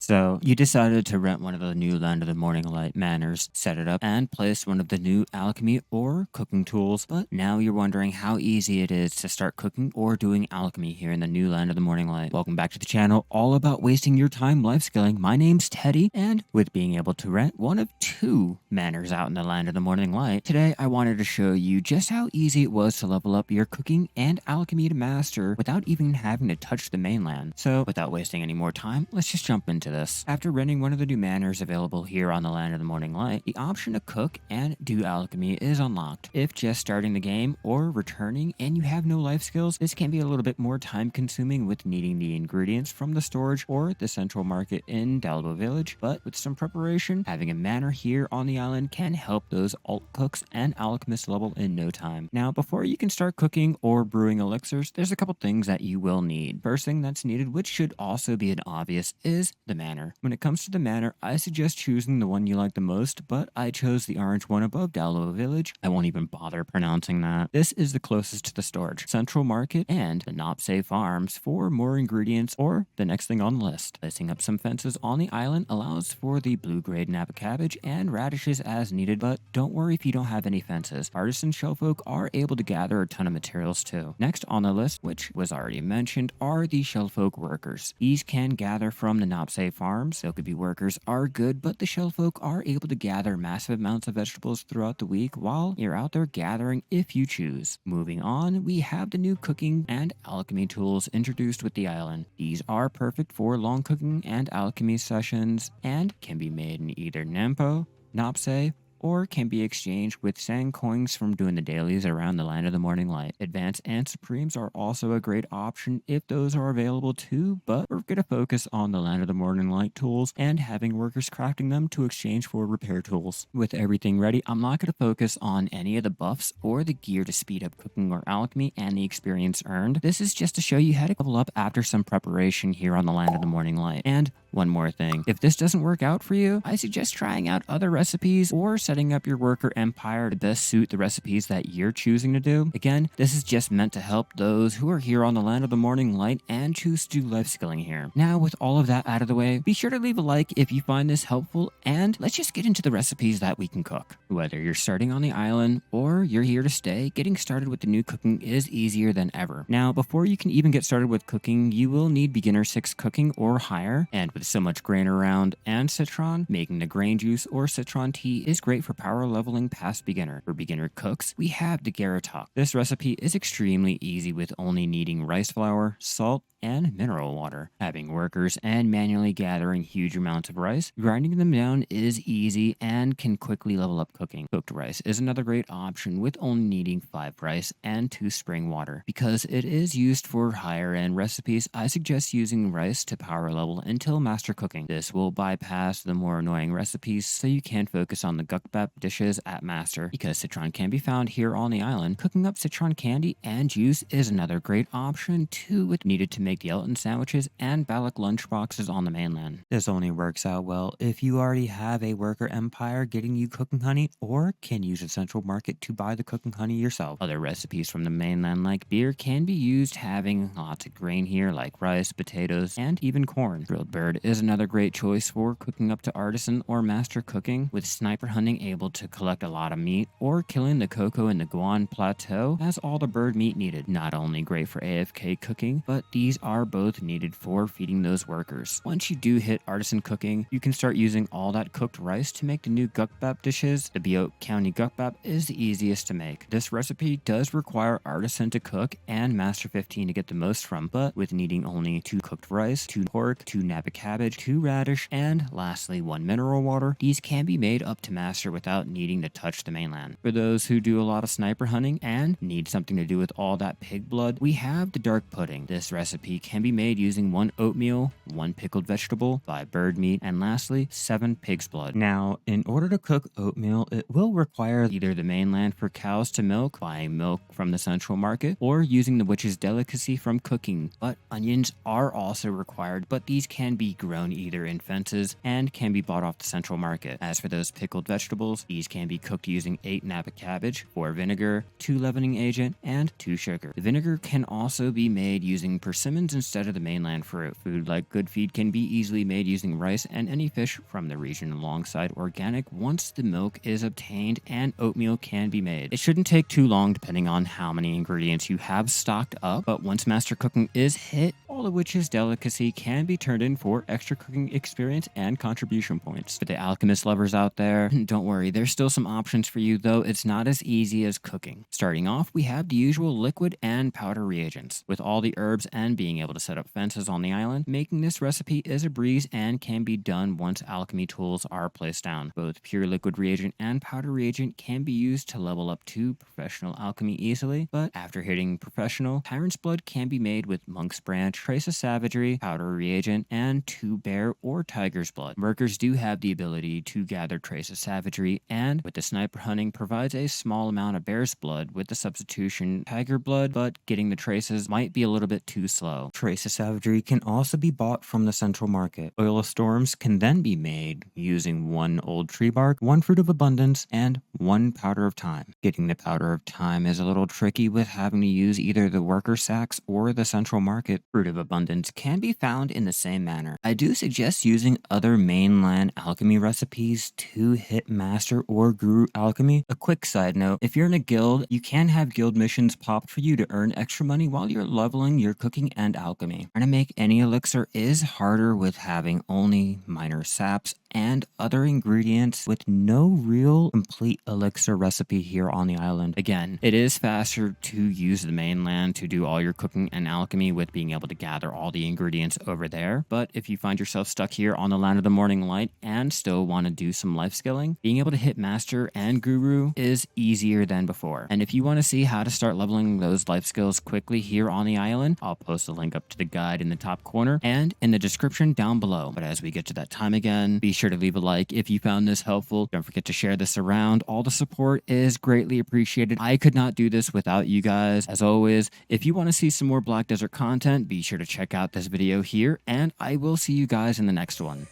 So, you decided to rent one of the new Land of the Morning Light manors, set it up, and place one of the new alchemy or cooking tools, but now you're wondering how easy it is to start cooking or doing alchemy here in the new Land of the Morning Light. Welcome back to the channel, all about wasting your time life skilling. My name's Teddy, and with being able to rent one of two manors out in the Land of the Morning Light, today I wanted to show you just how easy it was to level up your cooking and alchemy to master without even having to touch the mainland. So, without wasting any more time, let's just jump into this. After renting one of the new manors available here on the Land of the Morning Light, the option to cook and do alchemy is unlocked. If just starting the game or returning and you have no life skills, this can be a little bit more time consuming with needing the ingredients from the storage or the central market in Dalbo Village, but with some preparation, having a manor here on the island can help those alt cooks and alchemists level in no time. Now, before you can start cooking or brewing elixirs, there's a couple things that you will need. First thing that's needed, which should also be an obvious, is the manor. When it comes to the manor, I suggest choosing the one you like the most, but I chose the orange one above Dalbo Village. I won't even bother pronouncing that. This is the closest to the storage, Central Market, and the Nopse Farms for more ingredients or the next thing on the list. Placing up some fences on the island allows for the blue grade Napa cabbage and radishes as needed, but don't worry if you don't have any fences. Artisan shellfolk are able to gather a ton of materials too. Next on the list, which was already mentioned, are the shellfolk workers. These can gather from the Nopse Farms. So could be workers are good, but the shellfolk are able to gather massive amounts of vegetables throughout the week while you're out there gathering if you choose. Moving on, we have the new cooking and alchemy tools introduced with the island. These are perfect for long cooking and alchemy sessions and can be made in either Nampo, Nopse, or can be exchanged with sand coins from doing the dailies around the Land of the Morning Light. Advanced and Supremes are also a great option if those are available too, but we're going to focus on the Land of the Morning Light tools and having workers crafting them to exchange for repair tools. With everything ready, I'm not going to focus on any of the buffs or the gear to speed up cooking or alchemy and the experience earned. This is just to show you how to level up after some preparation here on the Land of the Morning Light. And one more thing, if this doesn't work out for you, I suggest trying out other recipes or setting up your worker empire to best suit the recipes that you're choosing to do. Again, this is just meant to help those who are here on the Land of the Morning Light and choose to do life skilling here. Now, with all of that out of the way, be sure to leave a like if you find this helpful, and let's just get into the recipes that we can cook. Whether you're starting on the island or you're here to stay, getting started with the new cooking is easier than ever. Now, before you can even get started with cooking, you will need beginner 6 cooking or higher, and with so much grain around and citron, making the grain juice or citron tea is great for power leveling past beginner. For beginner cooks, we have the Garatok. This recipe is extremely easy with only needing rice flour, salt, and mineral water. Having workers and manually gathering huge amounts of rice, grinding them down is easy and can quickly level up cooking. Cooked rice is another great option with only needing 5 rice and 2 spring water. Because it is used for higher end recipes, I suggest using rice to power level until master cooking. This will bypass the more annoying recipes so you can focus on the gukbap dishes at master. Because citron can be found here on the island, cooking up citron candy and juice is another great option too, with needed to make the Elton sandwiches and Balak lunchboxes on the mainland. This only works out well if you already have a worker empire getting you cooking honey or can use a central market to buy the cooking honey yourself. Other recipes from the mainland like beer can be used, having lots of grain here like rice, potatoes, and even corn. Grilled bird is another great choice for cooking up to artisan or master cooking, with sniper hunting able to collect a lot of meat or killing the cocoa in the Guan Plateau has all the bird meat needed. Not only great for AFK cooking, but these are both needed for feeding those workers. Once you do hit artisan cooking, you can start using all that cooked rice to make the new gukbap dishes. The BDO County gukbap is the easiest to make. This recipe does require artisan to cook and master 15 to get the most from, but with needing only 2 cooked rice, 2 pork, 2 Napa cabbage, 2 radish, and lastly 1 mineral water, these can be made up to master without needing to touch the mainland. For those who do a lot of sniper hunting and need something to do with all that pig blood, we have the dark pudding. This recipe can be made using 1 oatmeal, 1 pickled vegetable, 5 bird meat, and lastly 7 pig's blood. Now, in order to cook oatmeal, it will require either the mainland for cows to milk, buying milk from the central market, or using the witch's delicacy from cooking. But onions are also required, but these can be grown either in fences and can be bought off the central market. As for those pickled vegetables, vegetables. These can be cooked using 8 napa cabbage, 4 vinegar, 2 leavening agent, and 2 sugar. The vinegar can also be made using persimmons instead of the mainland fruit. Food like Good Feed can be easily made using rice and any fish from the region alongside organic once the milk is obtained, and oatmeal can be made. It shouldn't take too long depending on how many ingredients you have stocked up, but once Master Cooking is hit, all of which is delicacy can be turned in for extra cooking experience and contribution points. For the alchemist lovers out there, don't worry, there's still some options for you, though it's not as easy as cooking. Starting off, we have the usual liquid and powder reagents. With all the herbs and being able to set up fences on the island, making this recipe is a breeze and can be done once alchemy tools are placed down. Both pure liquid reagent and powder reagent can be used to level up to professional alchemy easily, but after hitting professional, tyrant's blood can be made with monk's branch, trace of savagery, powder reagent, and 2 bear or tiger's blood. Workers do have the ability to gather trace of savagery, and with the sniper hunting provides a small amount of bear's blood with the substitution tiger blood, but getting the traces might be a little bit too slow. Trace of savagery can also be bought from the central market. Oil of storms can then be made using 1 old tree bark, 1 fruit of abundance, and 1 powder of time. Getting the powder of time is a little tricky with having to use either the worker sacks or the central market. Fruit of abundance can be found in the same manner. I do suggest using other mainland alchemy recipes to hit master or guru alchemy. A quick side note, if you're in a guild, you can have guild missions popped for you to earn extra money while you're leveling your cooking and alchemy. Trying to make any elixir is harder with having only minor saps and other ingredients with no real complete elixir recipe here on the island. Again, it is faster to use the mainland to do all your cooking and alchemy with being able to gather all the ingredients over there, but if you find yourself stuck here on the land of the morning light and still want to do some life skilling, being able to hit master and guru is easier than before. And if you want to see how to start leveling those life skills quickly here on the island, I'll post a link up to the guide in the top corner and in the description down below. But as we get to that time again, be sure to leave a like if you found this helpful. Don't forget to share this around. All the support is greatly appreciated. I could not do this without you guys. As always, if you want to see some more Black Desert content, be sure to check out this video here, and I will see you guys in the next one.